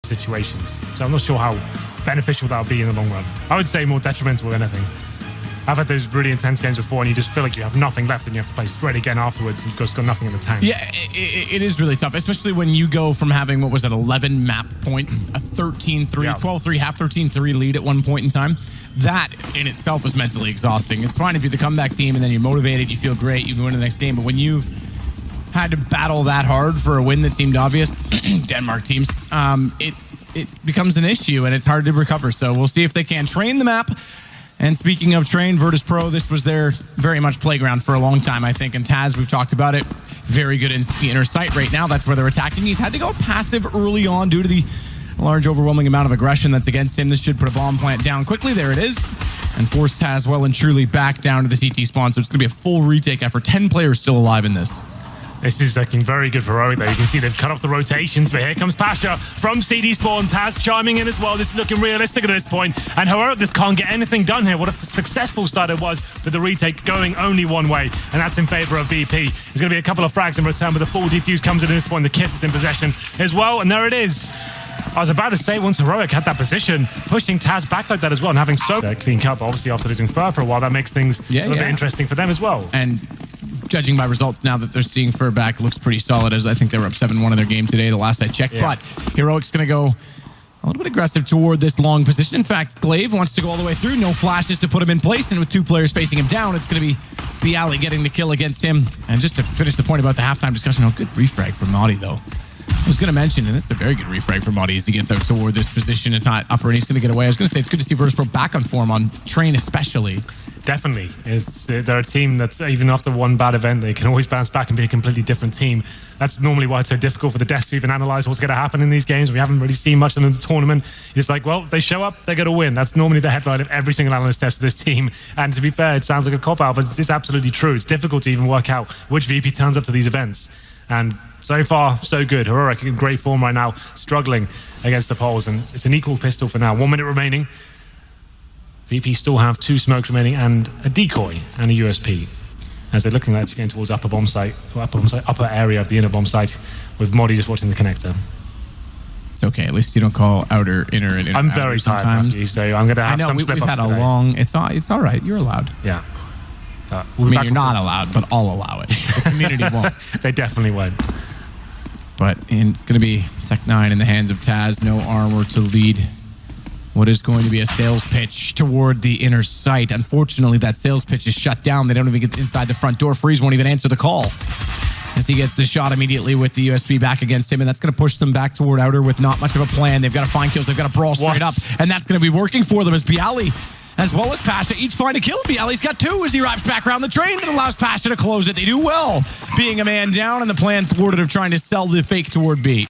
situations. So I'm not sure how beneficial that'll be in the long run. I would say more detrimental than anything. I've had those really intense games before, and you just feel like you have nothing left, and you have to play straight again afterwards. You've just got nothing in the tank. Yeah, it is really tough, especially when you go from having, 11 map points, a 13-3, 12-3, half 13-3 lead at one point in time. That in itself was mentally exhausting. It's fine if you're the comeback team and then you're motivated, you feel great, you can win the next game. But when you've had to battle that hard for a win that seemed obvious, Denmark teams, it becomes an issue, and it's hard to recover. So we'll see if they can train the map. And speaking of train, Virtus Pro, this was their very much playground for a long time, I think. And Taz, we've talked about it, very good in the inner sight right now. That's where they're attacking. He's had to go passive early on due to the large, overwhelming amount of aggression that's against him. This should put a bomb plant down quickly. There it is. And force Taz well and truly back down to the CT spawn. So it's going to be a full retake effort. 10 players still alive in this. This is looking very good for Heroic, though. You can see they've cut off the rotations, but here comes Pasha from CD Spawn. Taz chiming in as well. This is looking realistic at this point. And Heroic just can't get anything done here. What a successful start it was, but the retake going only one way, and that's in favor of VP. There's going to be a couple of frags in return, but the full defuse comes in at this point. The kit is in possession as well, and there it is. I was about to say, once Heroic had that position, pushing Taz back like that as well, and having so clean cut, but obviously after losing Fur for a while, that makes things a little bit interesting for them as well. And judging by results now that they're seeing Fur back, looks pretty solid, as I think they were up 7-1 in their game today, the last I checked. Yeah. But Heroic's going to go a little bit aggressive toward this long position. In fact, Glaive wants to go all the way through. No flashes to put him in place, and with two players facing him down, it's going to be Bialy getting the kill against him. And just to finish the point about the halftime discussion, good refrag from Maudie, though. I was going to mention, and this is a very good refrag for Maudie as he gets out toward this position and upper, and he's going to get away. I was going to say, it's good to see Virtus Pro back on form, on train especially. Definitely. They're a team that's, even after one bad event, they can always bounce back and be a completely different team. That's normally why it's so difficult for the devs to even analyze what's going to happen in these games. We haven't really seen much of them in the tournament. It's like, well, they show up, they're going to win. That's normally the headline of every single analyst test for this team. And to be fair, it sounds like a cop-out, but it's absolutely true. It's difficult to even work out which VP turns up to these events. And so far, so good. Heroic in great form right now, struggling against the Poles. And it's an equal pistol for now. 1 minute remaining. VP still have 2 smokes remaining and a decoy and a USP. As they're looking at going towards upper area of the inner bomb site, with Maudie just watching the connector. It's okay. At least you don't call outer, inner, and inner. I'm very tired, Matthew, so I'm going to have some slip-ups we've had a long... It's all right. You're allowed. Yeah. You're not allowed, but I'll allow it. The community won't. They definitely won't. But it's going to be Tech 9 in the hands of Taz. No armor to lead what is going to be a sales pitch toward the inner site. Unfortunately, that sales pitch is shut down. They don't even get inside the front door. Freeze won't even answer the call as he gets the shot immediately with the USB back against him, and that's going to push them back toward outer with not much of a plan. They've got to find kills. They've got to brawl straight up, and that's going to be working for them as Bialy, as well as Pasha, each find a kill. Bialy's got 2 as he wraps back around the train, but allows Pasha to close it. They do well, being a man down, and the plan thwarted of trying to sell the fake toward B.